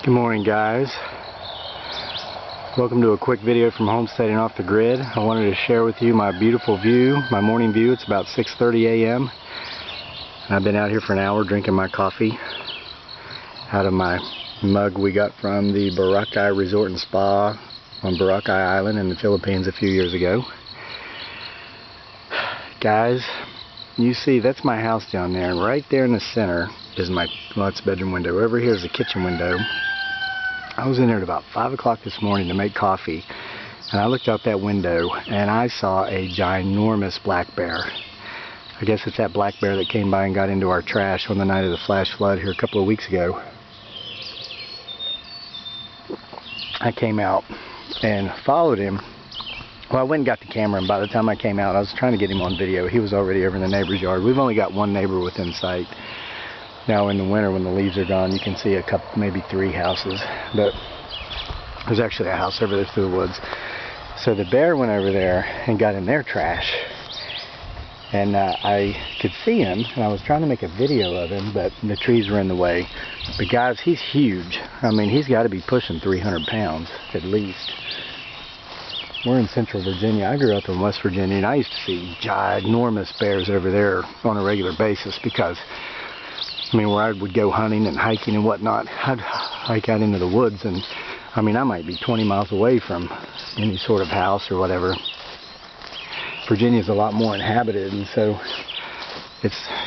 Good morning, guys. Welcome to a quick video from Homesteading Off the Grid. I wanted to share with you my beautiful view, my morning view. It's about 6:30 a.m. I've been out here for an hour drinking my coffee out of my mug we got from the Boracay Resort and Spa on Boracay Island in the Philippines a few years ago. Guys, you see that's my house down there, and right there in the center is my bedroom window. Over here is the kitchen window. I was in there at about 5 o'clock this morning to make coffee, and I looked out that window and I saw a ginormous black bear. I guess it's that black bear that came by and got into our trash on the night of the flash flood here a couple of weeks ago. I came out and followed him. Well, I went and got the camera, and by the time I came out, I was trying to get him on video. He was already over in the neighbor's yard. We've only got one neighbor within sight. Now in the winter when the leaves are gone, you can see a couple, maybe 3 houses, but there's actually a house over there through the woods. So the bear went over there and got in their trash, and I could see him, and I was trying to make a video of him, but the trees were in the way. But guys, he's huge. I mean, he's got to be pushing 300 pounds at least. We're in central Virginia. I grew up in West Virginia, and I used to see ginormous bears over there on a regular basis because, I mean, where I would go hunting and hiking and whatnot, I'd hike out into the woods, and I mean, I might be 20 miles away from any sort of house or whatever. Virginia's a lot more inhabited, and so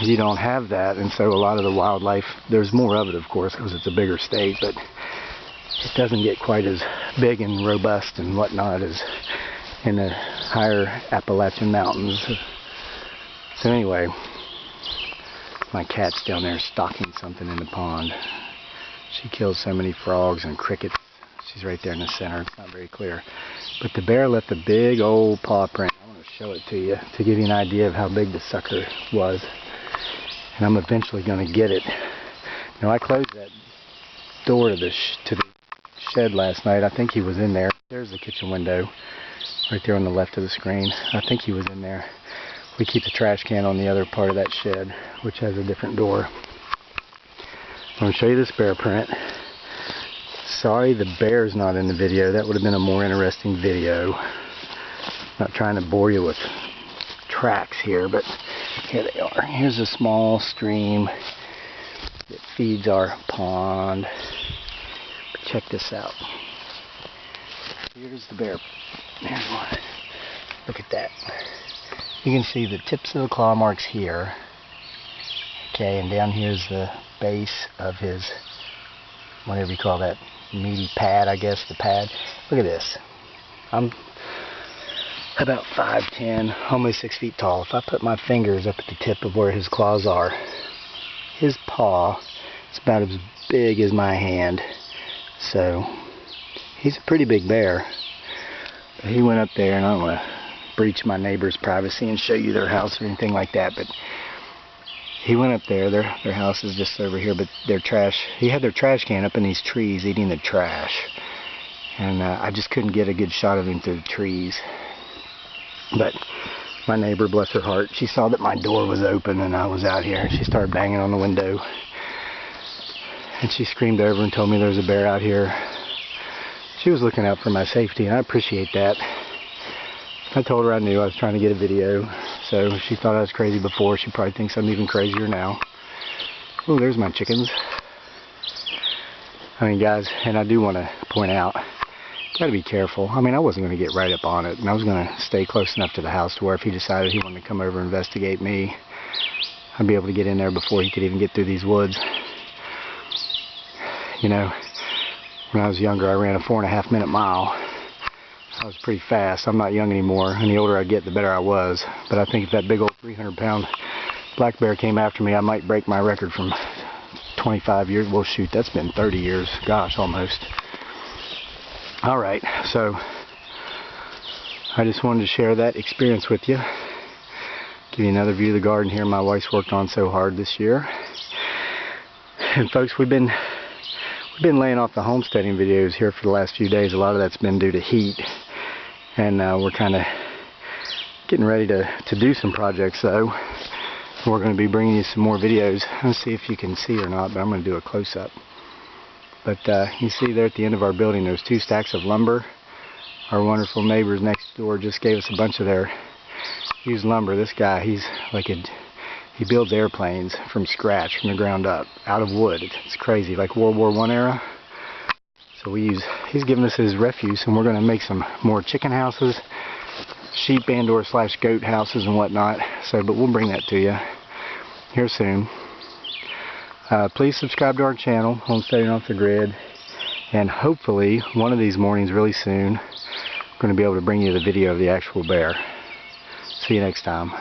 you don't have that, and so a lot of the wildlife, there's more of it, of course, because it's a bigger state, but it doesn't get quite as big and robust and whatnot as in the higher Appalachian mountains. So anyway, my cat's down there stalking something in the pond. She kills so many frogs and crickets. She's right there in the center. It's not very clear. But the bear left a big old paw print. I want to show it to you to give you an idea of how big the sucker was. And I'm eventually going to get it. Now, I closed that door to the shed last night. I think he was in there. There's the kitchen window right there on the left of the screen. I think he was in there. We keep the trash can on the other part of that shed, which has a different door. I'm going to show you this bear print. Sorry the bear's not in the video. That would have been a more interesting video. Not trying to bore you with tracks here, but here they are. Here's a small stream that feeds our pond. But check this out. Here's the bear. There's one. Look at that. You can see the tips of the claw marks here. Okay, and down here's the base of his, whatever you call that, meaty pad, I guess, the pad. Look at this. I'm about 5'10", almost 6 feet tall. If I put my fingers up at the tip of where his claws are, his paw is about as big as my hand. So, he's a pretty big bear. But he went up there, and I don't want to breach my neighbor's privacy and show you their house or anything like that, but he went up there. Their house is just over here, but their trash, he had their trash can up in these trees eating the trash, and I just couldn't get a good shot of him through the trees. But my neighbor, bless her heart, she saw that my door was open and I was out here, and she started banging on the window, and she screamed over and told me there was a bear out here. She was looking out for my safety, and I appreciate that. I told her I knew I was trying to get a video, so she thought I was crazy before. She probably thinks I'm even crazier now. Oh, there's my chickens. I mean, guys, and I do want to point out, gotta be careful. I mean, I wasn't going to get right up on it, and I was going to stay close enough to the house to where if he decided he wanted to come over and investigate me, I'd be able to get in there before he could even get through these woods. You know, when I was younger, I ran a 4.5 minute mile. I was pretty fast. I'm not young anymore, and the older I get, the better I was. But I think if that big old 300-pound black bear came after me, I might break my record from 25 years. Well, shoot, that's been 30 years. Gosh, almost. All right, so I just wanted to share that experience with you. Give you another view of the garden here my wife's worked on so hard this year. And folks, we've been laying off the homesteading videos here for the last few days. A lot of that's been due to heat. And we're kind of getting ready to do some projects, though. We're going to be bringing you some more videos. Let's see if you can see or not, but I'm going to do a close-up. But you see there at the end of our building, there's 2 stacks of lumber. Our wonderful neighbors next door just gave us a bunch of their used lumber. This guy, he builds airplanes from scratch, from the ground up, out of wood. It's crazy, like World War I era. So he's given us his refuse, and we're going to make some more chicken houses, sheep and/or / goat houses and whatnot. So, but we'll bring that to you here soon. Please subscribe to our channel, Homesteading Off the Grid, and hopefully one of these mornings really soon, I'm going to be able to bring you the video of the actual bear. See you next time.